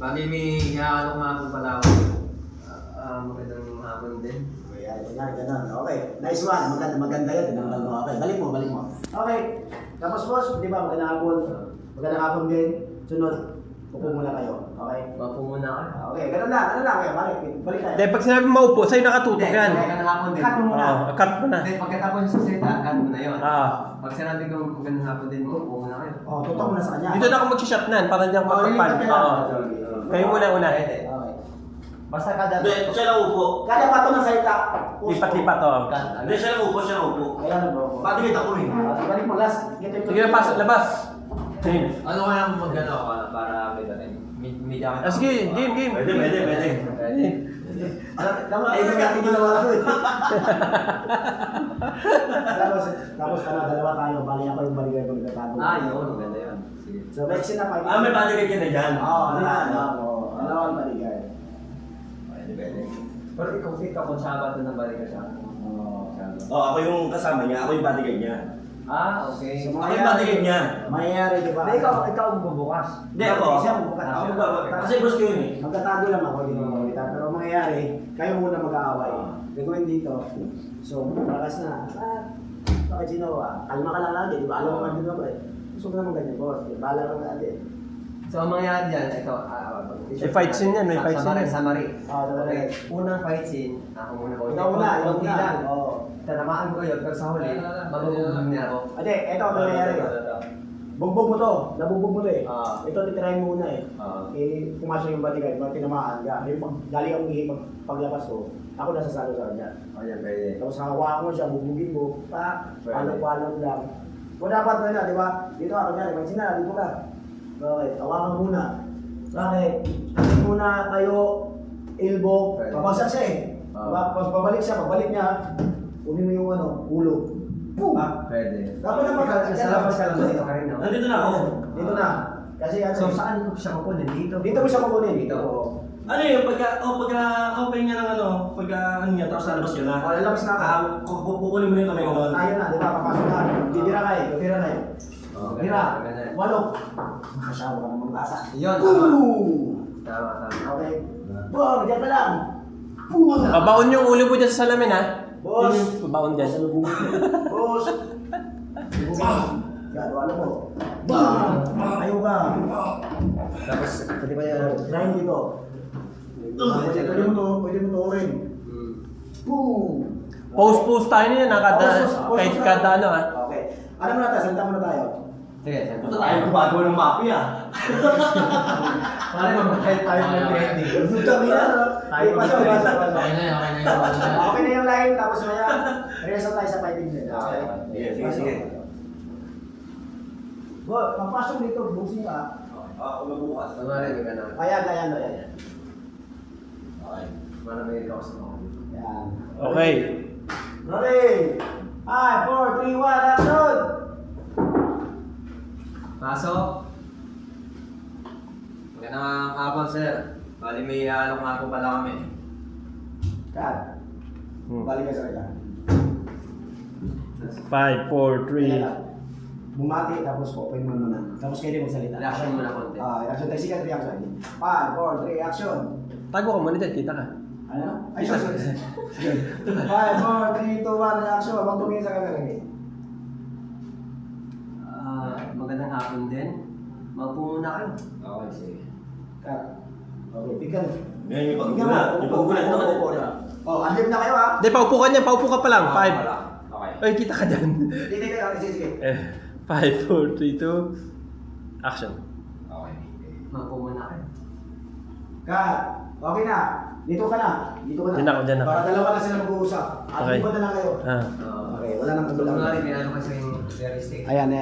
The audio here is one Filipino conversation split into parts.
Bali, may iaano nga po pala ako. Magandang hapon din. Yan, ganun. Okay, nice one. Maganda yan. Tinanggal mo. Okay, balik mo. Okay, tapos boss, di ba magandang hapon? Magandang hapon din. Sunod, upo muna kayo. Okay? Upo muna ako. Okay, ganun lang. Okay, balik tayo. Hindi, pag sinabi maupo, sa'yo nakatutok yan. Magandang hapon din. Cut mo muna. Cut mo na. Hindi, pagkatapos sa salita, cut mo na yun. Pag sinabi ko magandang hapon din, upo muna kayo. Tutok mo na sa kanya. Dito na ako mag-shotnan, para hindi ako magpapan. Kayo muna. Okay. Basta kada... Hindi, siya lang upo. Kada pato ng salita. Lipat-lipat to. Hindi, siya lang upo. Ayan, bro. Pati kita ko rin. Balik mo, last. Sige na, pasok, labas. James. Ano kaya magano ako para kita rin? Media ka. Sige, game. Pwede. Ay, natin ginawa ko eh. Tapos dalawa tayo. Bali ako yung baligay ko nagtatago. Yun. Maganda yun. Sige. So, vaccine na pa. May paligay ka na dyan. Dalawang baligay. Pwede. Pero ikaw fit ka kung Sabado na balik ka siya. Ako yung kasama niya. Ako yung bodyguard niya. Okay. So, Ako yung bodyguard niya. Mayayari, di ba? Hindi, ikaw ang bubukas. Hindi ako. Siya bubukas. Ako magbabawi. Kasi boss ko yun eh. Magtatago lang ako, hindi mo makita. Pero mangyayari, kayo muna mag-aaway. Gagawin dito. So, malakas na. Bakit ginawa? Kalma ka lang lagi, di ba? Alam mo nga din ako eh. Gusto ko naman ganyan, boss. Bahala ka na natin. So, ang mangyayari dyan, ito, May fight scene yan, may fight scene yan. Summary. Okay. Unang fight scene, ako muna ko. Ikaw muna. lang. Oo. Tanamaan ko yun, pero sa huli, mabubugbog niya ako. Ate, eto ang nangyayari. Bugbog mo to. Nabugbog mo to eh. Ito titirahin mo muna eh. Pumasok yung bodyguard, tinamaan ka. Galing ang umihi, paglabas ko, ako nasasalo sa kanya. Yan, pwede. Tapos hawakan mo siya, bubugin mo, palong-palong lang. O dapat mo na, di ba? Dito ako niya, magsina, dito ka. Okay, hawakan muna. Bakit? Hindi muna tayo, elbow, papagsak siya eh. Pabalik siya, pagbalik niya, kunin mo yung ulo. Boom! Pwede. Dapat na magkakasya. Sa labas ka lang dito ka rin, no? Nandito na ako. Dito na. Kasi ano So, eh. saan ko siya kukunin? Dito? Dito mo siya kukunin. Dito. Ano yun? Pagka open niya ng pagka ano niya, tapos lalabas ka na. Lalabas na ako. Kukunin mo nito may gano'n. Tayo na, di ba? Papasok na. Bibira ka eh. Bibira na eh. Bibira. Walo. Makasyawa ka ng mga basa. Yun, tama. Okay. Boom! Diyan ka lang. Boom! Babaon yung ulo mo dyan sa salamin, ha? Boss! Babaon dyan. Boss! Yan, walo mo. Bam! Ayaw ka. Tapos, pwede ba yan? Try dito. Pwede mo to rin. Boom! Post tayo niya, kahit kada ano, ha? Okay. Ano muna tayo? Salita muna tayo. Sige, Ito tayo gumagawa ng mafia. Pare, mag-head tayo ng trending. Tayo pa siya. Okay na yun. Okay na yung line, tapos maya, rehearsal tayo sa fighting din. Okay. Sige. Boy, pagpasok dito, busing ka. Ako magbukas. Kunwari, may ganun. Ayan. Okay. Para may ikaw sa mga. Yan. Okay. Rolling! 5, 4, 3, 1, action! Pasok. Magandang hapon, sir. Bali, may alok nga po pala kami. Cut. Balik ka sa kanya. 5, 4, 3. Bumati, tapos open mo muna. Tapos kayo din magsalita. Reaction muna konti. Reaction tayo. Sige, reaction. 5, 4, 3, action! Tago ka muna dyan, kita ka. Ano? Ay, sorry. 5, 4, 3, 2, 1, reaction. Huwag tumingin sa camera eh. Magandang hapon din. Magpo muna kayo. Okay, sige. Cut. Okay, bigyan. Ngayon yung pag-ugulat. Yung pag-ugulat naman. Andip na kayo ha? Hindi, paupo ka niya, paupo ka pa lang. 5. Okay. Ay, kita ka dyan. Hindi kayo. Sige. 5, 4, 3, 2, action. Okay. Magpo muna kayo. Cut. Okay na. Dito ka na. Dyan ako. Para dalawa na sila mag-uusap. At Okay. iba na lang kayo. Okay, wala nang kagulang. Kunwari, may ano kasi yung very stick. Ayan.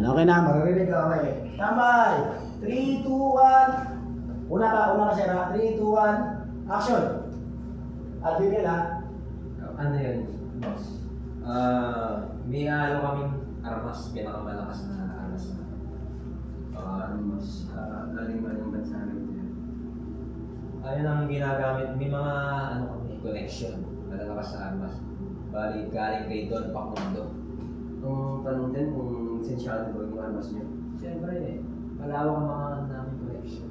Okay na, maririnig ka. Okay. Tambay. 3, 2, 1. Una ka, sir ha. 3, 2, 1. Action. At bigyan ha. Ano yun, boss? May ano kaming armas, pinakamalakas na armas na. Armas, galing ba yung bansa namin yan? Ayun ang ginagamit, may mga ano kami, connection, malalakas sa armas. Bali, galing kay Don Pacundo. Kung tanong din kung lisensyado ba yung armas niyo, siyempre, malawak ang mga namin connection.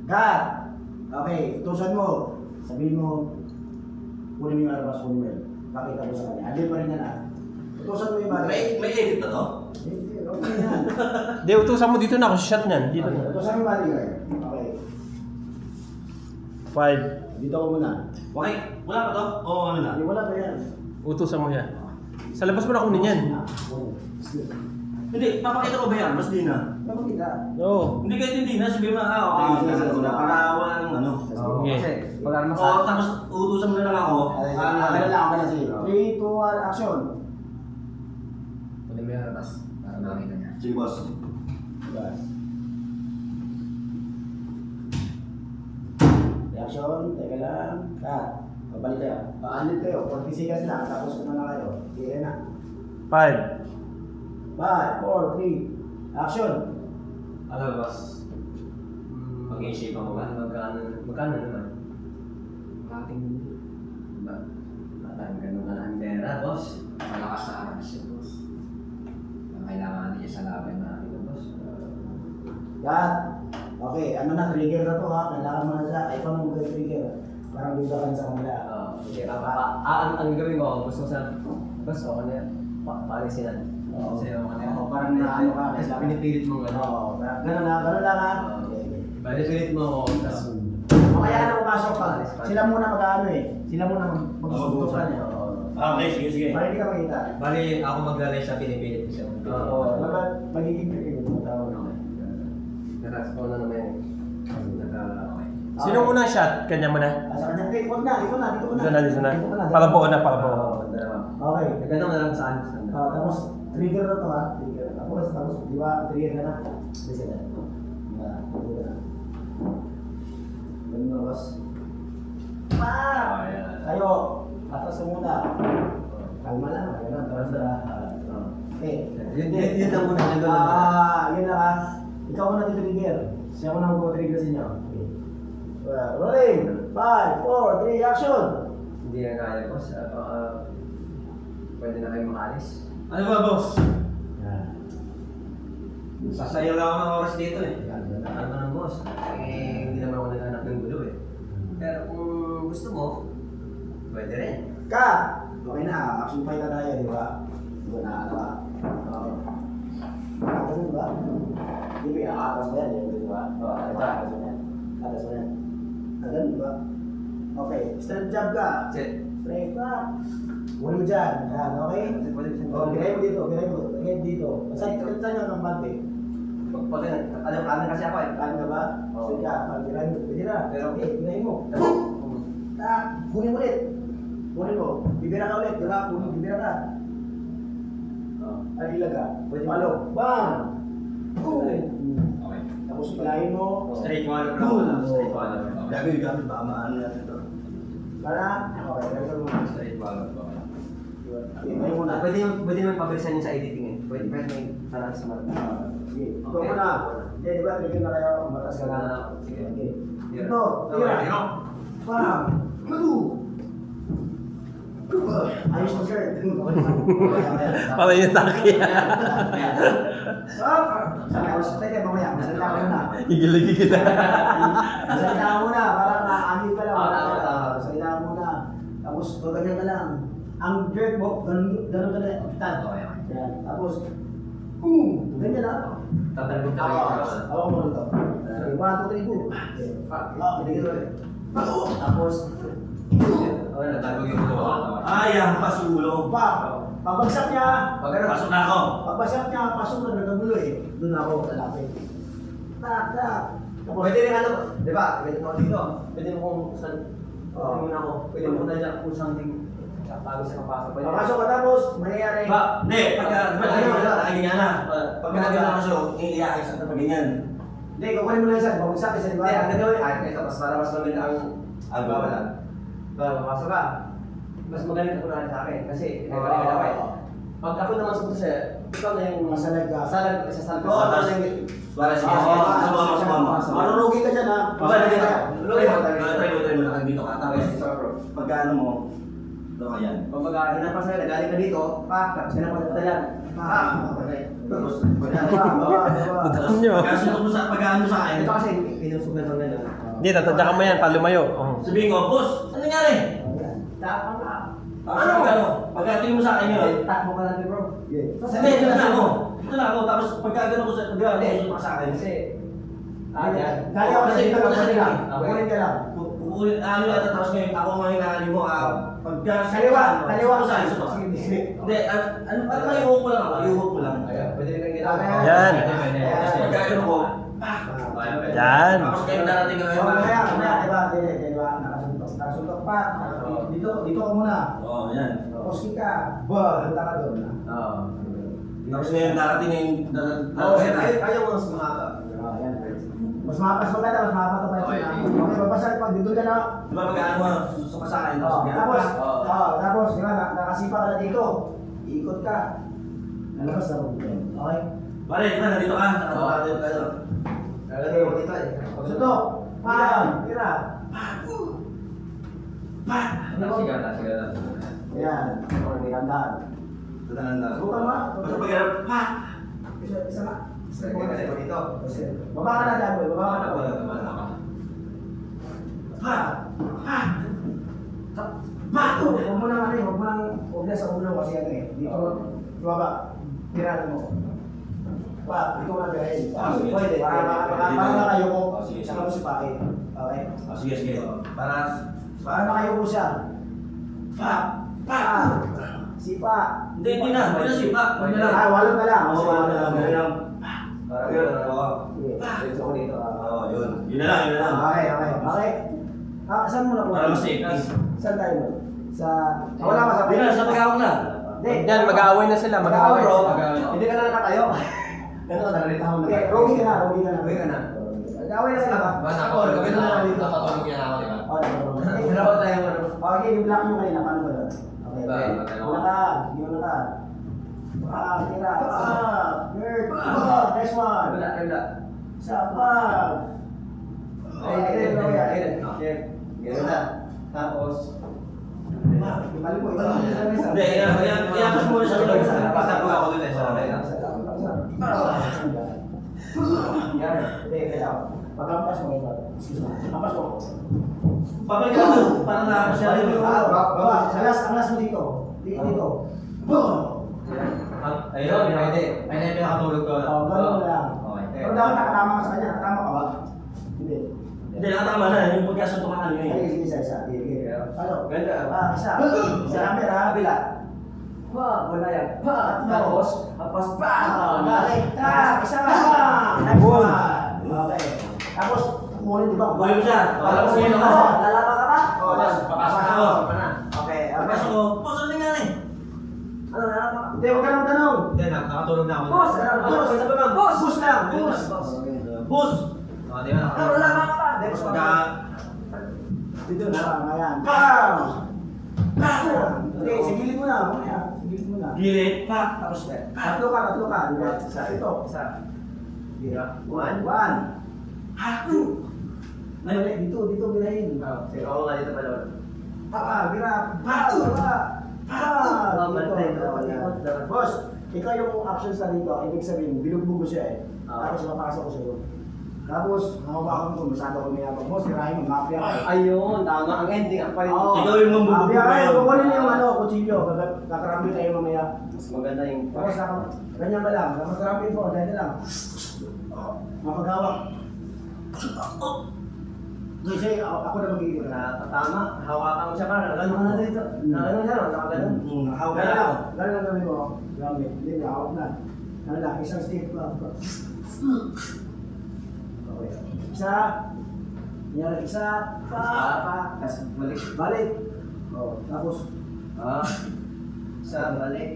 Cut! Okay, utusan mo. Sabihin mo, kunin mo yung armas, kunin mo yun. Pakita mo sa kanya. Andin pa rin yan ah. Utusan mo yung bata. May edit na to? Hindi, okay yan. Hindi, utusan mo dito na ako shot niyan. Dito na. Utusan mo yung bodyguard. Okay. 5. Dito ko muna. Okay, wala pa to? Oo, ano na? Hindi, wala pa yan. Utusan mo yan. Sa labas mo na kunin yan. Hindi, papakita ko ba yan? Mas di na. Pakita. Oo. Hindi kahit hindi na, sabihin mo na, okay, sige, sige, sige. para wala nang ano. Sige. Kasi, pag armas Oo, tapos uutusan mo na lang ako. Kailan lang ako na sige. 3, 2, 1, action. kunin mo yung armas para makita niya. Sige, boss. Bas. Reaction, teka lang. Cut. Pabalik kayo. Paalit kayo. 40 seconds lang. Tapos ano na kayo. Sige na. 5. 5, 4, 3. Action. Ano, boss? Mag-iisipan mo ba? Magkano naman? Mating... Matang ganun na lang pera, boss. Malakas na armas yun, boss. Kailangan niya sa laban na ito, boss. Cut. Okay, ano na, trigger na to ha. Kailangan mo na siya. Ikaw na mag-trigger. Parang dito ka sa kanila. Okay, ang gawin ko, gusto ko sa... Boss, ako na yan. Paalisin Oo. Kasi ako na yan. Oo, parang naano ka. Tapos pinipilit mo gano'n. Oo, ganun lang ha. Pinipilit mo ako. Tapos... O kaya na pumasok ka. Sila muna mag-ano eh. Sila muna mag-susutukan eh. Okay, sige, sige. Para hindi ka makita. Bali, ako maglalay siya, pinipilit ko siya. Oo, magiging trigger mo tawag. Natas ko na naman yun. Okay. Sino muna shot? Kanya muna. Sa kanya, okay, huwag na, dito na. Dito na, dito na. Dito ka na. Palabuan na, palabuan. Okay. Ano Nagano na lang saan. Tapos, trigger na to ha. Trigger. Tapos, di ba, trigger ka na. Bisa na. Trigger na. Ganun na, boss. Pa! Tayo. Atas mo muna. Kalma lang. Ganun, tapos na. Okay. Yun lang muna. Yun lang ha. Ikaw muna titrigger. Siya muna mag-trigger sa inyo. Okay. Rolling! 5, 4, 3, action! Hindi na kaya, boss. Pwede na kayo makalis. Ano ba, boss? Sasayaw lang ako ng oras dito eh. Ano ng boss? Eh, hindi naman ako naghanap ng gulo eh. Pero kung gusto mo, pwede rin. Cut! Okay na, action fight na tayo, di ba? Di ba na, ano ka? Oo. Atas mo ba? Di ba, atas mo yan, di ba? Oo, atas mo yan. Atas mo yan. Ganun, di ba? Okay, straight jab ka. Set. Straight back. Muli mo dyan. Yan, okay? O, bigay mo dito, bigay mo. Bigay mo dito. Saan yung kampante? Pag kanan kasi ako eh. Kanan ka ba? Oo. Sige ka, bigay mo. Pwede na. Pero- Okay, bigay mo. Kunin mo ulit. Kunin mo. Bibira ka ulit, di ba? Kunin, bibira ka. Ay, ilag ka. Pwede. Palo. Bang! Boom! Okay. Tapos ilahin mo. Straight one Boom! lang. Straight one lang. Gagawin gamit, baka maano natin to. Para? Okay, ganito mo. Straight one lang. Ilahin mo na. Pwede naman pabilisan yun sa editing eh. Pwede may parang sa mga. Sige. Ito mo na. Hindi, di ba? Trigger na kayo. Matas ka na. Sige. Okay. Tira. Ito. Tira. Bang! Malu! Ayos mo, sir. Para yung taki. Stop! Sabi ako, teka, mamaya. Masalita ka muna. Gigil-gigil. Masalita ka muna. Parang naanggit ka lang. Tama. Masalita ka muna. Tapos, ganyan ka lang. Ang jerk mo, ganun ka na. Tan. Okay. Yan. Tapos, boom! Ganyan na. Tatalbog na kayo. Ako mo nito. 1, 2, 3, go. Hindi ka ulit. Tapos, Okay, natalbog yung ulo. Yan, pasulo. Pabagsak niya. Pag ano, Pasok na ako. Pagbasyak niya, pasok na nagkagulo eh. Doon ako lalapit. Tak, tak. Tapos, pwede rin ano, di ba? Pwede mo dito. Pwede mo kung saan. Oo. Pwede mo na ako. Pwede mo na dyan kung something. Bago siya kapasok. Pwede. papasok ka tapos, mangyayari. Hindi, pagka nakaganyan na. Pag nakaganyan ako sa'yo, iiyakin sa ganyan. Hindi, kukunin mo lang siya. Pabagsak isa, di ba? Hindi, ang gagawin. Ito, mas para mas magaling ang bawala. Papasok ka. Mas magaling ako na sa akin. Kasi, nagpalikan ako eh. Pag ako naman sumunod siya, ikaw na yung Masalag ka. sasalag ka. Oo, Ikaw tapos na yung... para sumama. Marurugi ka dyan ha. Tayo mo na dito ka. Tapos, pagka ano mo, ito ka yan. Pag hinampas na yun, galing ka dito, tapos hinampas na talan. Tapos, Tandaan nyo. pagka suntok mo sa pagka ano sa akin, Ito kasi, pinusog na lang nila. Hindi, tatadyakan mo yan, palumayo. Oh. Sabihin ko, boss, ano nangyari? Tama ka. Ano? Pagkatingin mo sa akin yun. Takbo ka lang, bro. Hindi, ito na ako. Ito na ako. Tapos pagkagano ko sa pagkagano ko sa akin. Kasi, dali ako sa dito, kukunin lang. Kukunin ka lang. Kukunin, ano yata, tapos ngayon, ako nga hinahali mo, pagka... Kaliwa sa ka. isa. Sige. Hindi, ano iuhok ko lang ako, iuhok ko lang. Pwede rin ginagawa. Yan. Tapos pagkagano ko, Yan. tapos kayo darating ngayon. Diba? Nakasuntok pa. Dito ka muna. Oo, yan. Poski ka. Handa ka doon. Oo. Tapos ngayon darating ngayon, Ayaw mo mas mahaba. Yan. Mas mapas mo ka na, mas mapas pa Okay. Okay, babasal pa. Dito ka na. di ba pag-ano mo, susok ka sa akin, Tapos, Oo. tapos, di ba, nakasipa ka na dito. Iikot ka. Nalabas na rin. Okay? Pare, di ba, nandito ka, nakatawa tayo. Lalagay mo dito eh. Suntok. Pam. Tira. Sige na. Yan. Okay, may kandahan. Subukan mo. Pag pag-ano, Isa na. Lalagay mo dito. Baba ka na dyan, boy. Baba ka na, boy. Huwag mo nang ano eh, huwag mo nang huwag na sa ulo kasi ano eh. Dito, baba. Tirahan mo. Dito mo na tirahin. Sige. Pwede, para makayuko. Sige, sige. Saka mo sipain. Okay? Sige, sige. Para, Para makayuko siya. Sipa. hindi na sipa. Huwag na lang. Walo na lang. Oo, wala na lang. Wala lang. Parang Yun, gano'n. oo. Sige. Dito ko dito. Oo, yun. Yun na lang, yun na lang. Okay. Saan mo na po? Para mas safe. Saan tayo mo? Sa... Wala ka sa... Hindi na, sa pag-awak na. Hindi. Yan, mag-aaway na sila, mag-aaway Bro. sila. Hindi ka na nakatayo. Ganun, nakalita ako na. Okay, Rogi ka na. Rogi ka na. Nag-away na sila ba? Ba, nakatulog ka na dito. Nakatulog yan ako, di ba? Oo, nakatulog. Dalawa tayo ano. Okay, i-block mo kanina. Paano ba yun? Okay. Ba, Una ka. Una ka. Tira. Third. Next one. Wala. Isa pa. Ganun na. Tapos, Balik mo. Hindi, iyakas mo na siya. napasa ko ako dun eh. Sa lamay. Yan. Hindi, kailangan. Pagkampas mo ito. Excuse me. Kampas mo. Babalik ka na. Parang nakakas siya rin. Baba. Angas mo dito. Dito. Ayun, pwede. Ayun na yung pinakatulog ko. Ganun lang. Okay. Pero dapat nakatama ka sa kanya. Nakatama ka ba? Hindi. Hindi, nakatama na. Yung pagkasuntukan nyo Ay, eh. sige, isa. Sige. Ano? Ganda. Isa. Isa camera. Kabila. Wala yan. Tapos. Tapos, Balik. Isa pa. Next one. Okay. Tapos, kukunin, di ba? Kukunin mo siya. Tapos, Kukunin mo. lalaba ka ba? Oo, papasok ako. Okay. Papasok ko. Boss, ano nangyari? Ano, lalaba ka? Hindi, huwag ka nang tanong. Hindi, nakatulog na ako. Boss! Sabi mo, boss! Boss lang! Boss! Boss! Oh, di ba Ano, nakatulog? lalaba ka ba? Tapos pagka... Dito na. Ayan. Bam! Hindi, sigilid mo na. Mamaya. Sigilid mo na. Gilid pa. Tapos... Tatlo ka. Di ba? Isa. Ito. Isa. One. Dito bilahin. Sige, ako nga dito pala. Bira. Boss, ikaw yung actions na dito, ibig sabihin, binugbog ko siya eh. Tapos mapasok ko sa'yo. Tapos, mamabakan ko, masyado ko mayabang. Boss, tirahin mo, mafia ka. Ayun, tama. Ang ending, ang palit. Oo. Ikaw yung mambubugbog Mafia ka. ngayon. Kukunin yung ano, kutsilyo. Kakarambi tayo mamaya. Mas maganda yung... Tapos ako, ganyan ba lang? Magkarambi ko, dahil lang. Mapagawak. Kasi ako na magiging Tama, hawakan mo siya para. Gano'n na dito. Gano'n siya, nakagano'n. Nakahawak Ganun na lang. ako. Ganun lang gawin mo. Gamit. Hindi, hawak na. Ano lang, isang step lang. Okay. Isa. Kunyari, isa. Tapos balik. Balik. Oh, tapos, Isa, balik.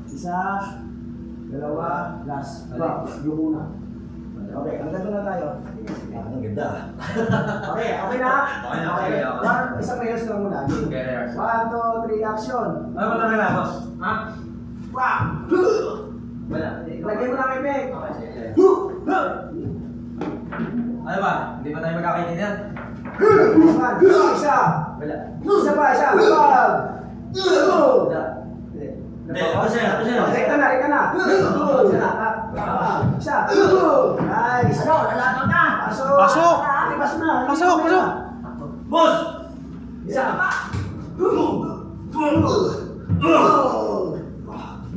isa. Dalawa. Last. Yung una. Okay, ang ganito na tayo. Ang ganda. Okay na? Okay. Isang rehearse lang muna. Okay, rehearse. 1, 2, 3, action. Ano ba talaga, boss? Ha? Wala. Lagay mo ng effect. Okay, sige. Ano ba? Hindi ba tayo magkakaintindihan? Isa. Wala. Isa pa, isa. Wag. Wala. Hindi, ako siya. Rekta na. Isa na. Isa. Nice. Ano, lalaban ka. Pasok! Pasok! Pasok na! Pasok, pasok! Boss! Isa!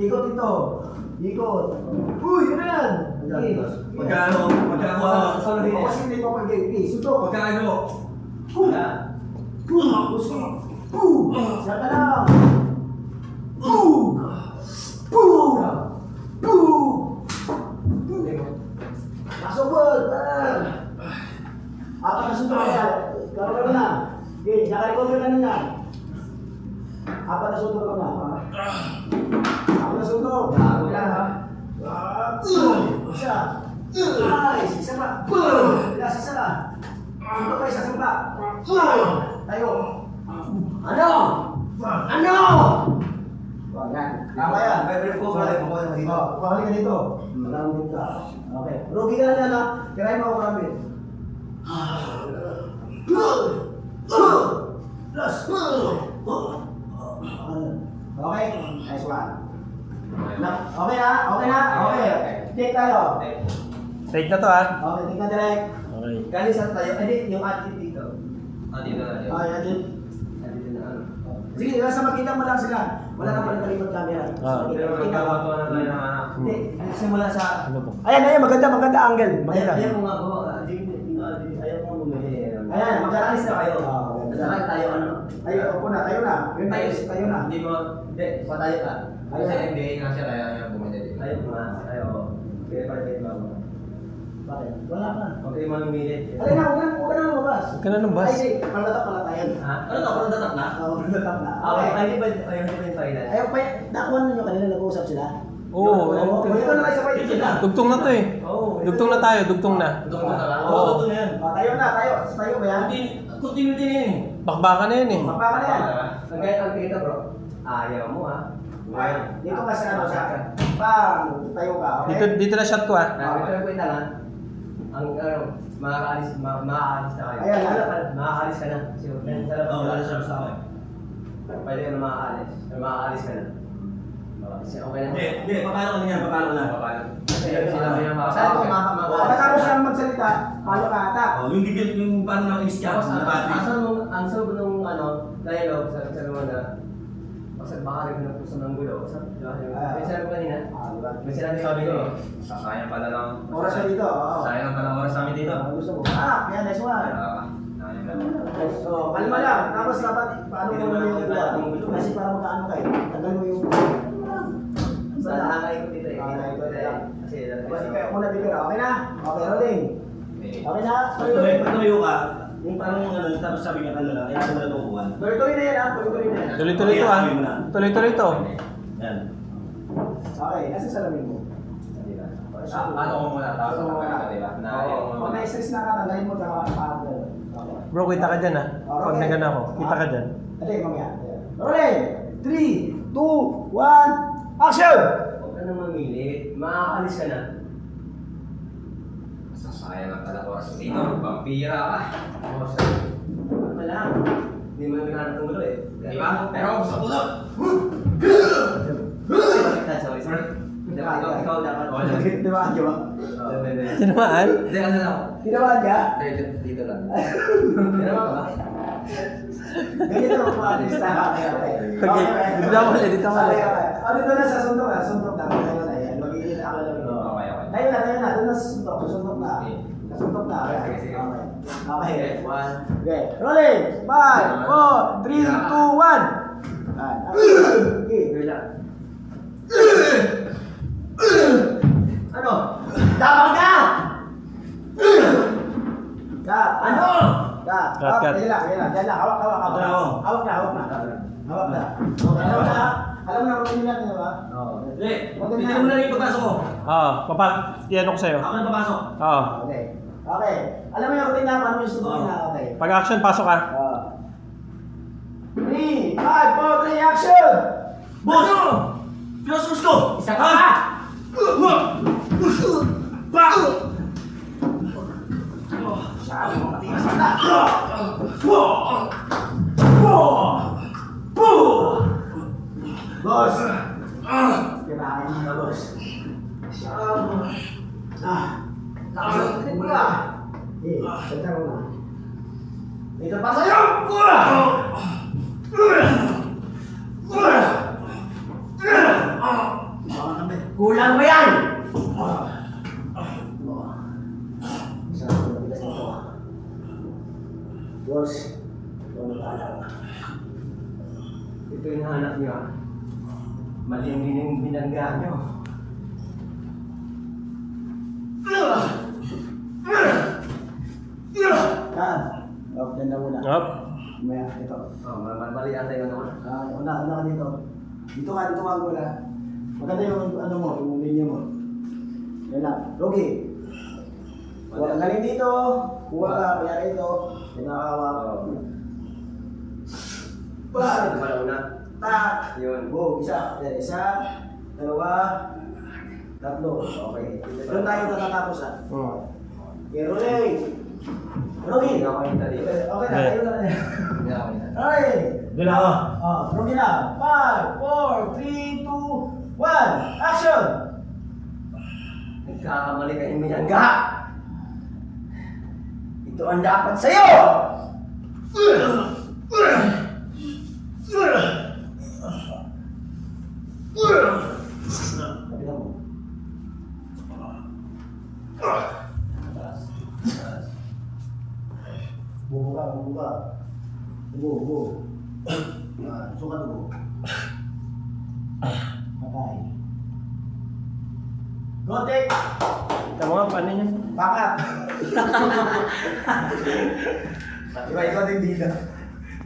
Ikot ito. Ikot. Uy, yun na yan. Pagka Kasi hindi ko pag-game. Suntok. Yan ka lang. Pasok mo. Apat na suntok ka. Karoon ka na. Okay, naka-recover ka na yan. Apat na suntok ka na. Apat na suntok. Bago lang ha. Isa. Nice. Isa pa. Last isa. Suntok pa isa. Suntok. Tayo. Ano? Ano? Yan. Tama yan. Pahali ka dito. Malamit ka. Okay. Rugi ka na yan ha. Kirahin mo ako malamit. Okay? Nice one. Okay na? Okay na? Okay. Take tayo. Take na to ha. Okay, take na direct. Okay. Galing sa tayo, yung atin dito. Dito na yun. Ay, adit. Dito na ano. Sige, nasa makita mo lang sila. Wala ka pala kalikot camera. Pero magkakato na tayo ng anak. Hindi, simula sa... Ano po? Ayan, ayan, maganda angle. Maganda. Ayaw mo nga po, ayaw mo bumili. Ayan, Mag-aalis na kayo. maganda. Saan tayo ano? Ay, opo na, tayo na. Yun tayo na. Hindi mo, hindi, patayo ka. Tayo Kasi na. NBA nga siya, kaya bumili din. Ayaw mo nga, ayaw ko. Kaya pala kayo mo. Bakit? Wala ka. Huwag kayo mamimili. Alin na, huwag ka na lumabas. Huwag ka na lumabas. Ay, sige, palatak Ha? Ano to? Parang tatak na? Oo, palatak na. Okay, Okay. hindi ba yung final? Ayaw pa, nakuha ninyo kanina nag-uusap sila. Oo. Ito na lang sa pwede sila. Dugtong na to eh. Oo. Dugtong na tayo, dugtong na. Dugtong na talaga? Oo. Ito na yan. Tayo na, tayo. Tayo ba yan? Continue din yan eh. Bakbakan na yun eh. Magpapa na yan. Ang kita bro, ayaw mo ha. Ay, dito kasi ano sa pang tayo ka, okay? Dito na shot ko ah. Ito yung kwenta lang. Ang makakaalis na kayo. Ayan, makakaalis ka na. Kasi sa labas Oo, wala wala siya siya sa akin. Pwede ka na makakaalis ka na. Kasi okay na. Hindi, paano ka niyan? Paano na? Kasi sila may Saan ko matapos siyang magsalita, palo ka atak. Oh, yung gigil, yung paano naka-iscap Tapos na battery. ang sarap nung dialogue sa mga na kasi baka rin nagpuso ng gulo. May sinabi ko kanina. May sinabi ko. Sayang pala lang. Oras na dito, oo. Sayang pala oras namin dito. Gusto mo. Yan, nice one. Sayang lang. So, kalma lang. Tapos dapat, paano mo naman yung gulo? Kasi para magkaano kayo, tagal mo yung... Basta nakakaikot dito eh. Kasi Kasi kayo muna bibira. Okay na? Okay, rolling. Okay na? Patuloy ka. Yung parang ano, tapos sabi niya kanila, kaya ako na tukuhan. Tuloy-tuloy na yan ha. Tuloy-tuloy na yan. Tuloy-tuloy to ah. Tuloy-tuloy to. Yan. Okay, nasa salamin mo. Ano ko muna, tapos ako muna, diba? Pag na-stress na ka, tanggalin mo tsaka partner. Okay. Bro, kita ka dyan ah. Pag nagana ako, kita ka dyan. Ate, mamaya. Rolling! 3, 2, 1, action! Huwag ka na mamili. Makakaalis ka na. Sasayang lang pala oras dito. Vampira ka. Ano lang? Hindi mo namin hanap ng gulo eh. Di ba? Pero ako gusto ko doon. Sorry. Ikaw dapat. Di ba? Di ba? Tinamaan? Hindi, ano lang. Tinamaan ka? Dito lang. Tinamaan ka ba? Ganyan na magpaalis na. Okay. Dito ako ulit, dito ako ulit. Dito na sa suntok na. Suntok na. Tayo na yan. Mag-iinit ako lang. Okay. Tayo na. Doon na sa suntok. Suntok na. Suntok na. Sige. Okay. One. Okay. Rolling! 5, 4, 3, 2, 1. Okay. Ano? Tapang ka! Cut! Ano? Cut! Cut. Yan lang. Hawak. Hawak na. Okay, alam na kung nila, di ba? Oo. Hindi, hindi mo na rin yung pagpasok ko. Oo, tiyan ko sa'yo. Ako na papasok. Oo. Okay. Alam mo yung routine na, paano yung subukin na, okay. Pag action, pasok ka. 3, 5, 4, 3, action! Boss! Pinos ko! Isa ka pa! Sabi mo, matigas na. Boss! Kinain mo na, boss. Lakas ang tinig mo na. salita mo na. Dito pa sa'yo! Kulang ba yan? Boss, ikaw na pala. Ito yung hanap niyo. Mali yung binangga niyo. Dyan na muna. Up. Maya, ito. Oh, mali ata yung ano. Una ka dito. Dito ka muna. Maganda yung ano mo, yung linya mo. Yan lang. Rogi. Huwag galing dito. Kuha ka, kaya ito. Pinakawa ko. Ito pala una. Tak! Yun. Go, isa. Yan, isa. Dalawa. Tatlo. Okay. Doon tayo natatapos ha. Okay, rolling. Rolling. Hindi ako kita dito. Okay na, tayo na. Hindi ako kita. Okay. Doon ako. Rolling na. 5, 4, 3, 2, 1. Action! Nagkakamali ka yung binangga. Ito ang dapat sa'yo! Kapitan mo. Buka. Buka. Suka dugo. Patay. Gotek! Kita mo nga, paano yun? Bakat! Iba-iba din dito.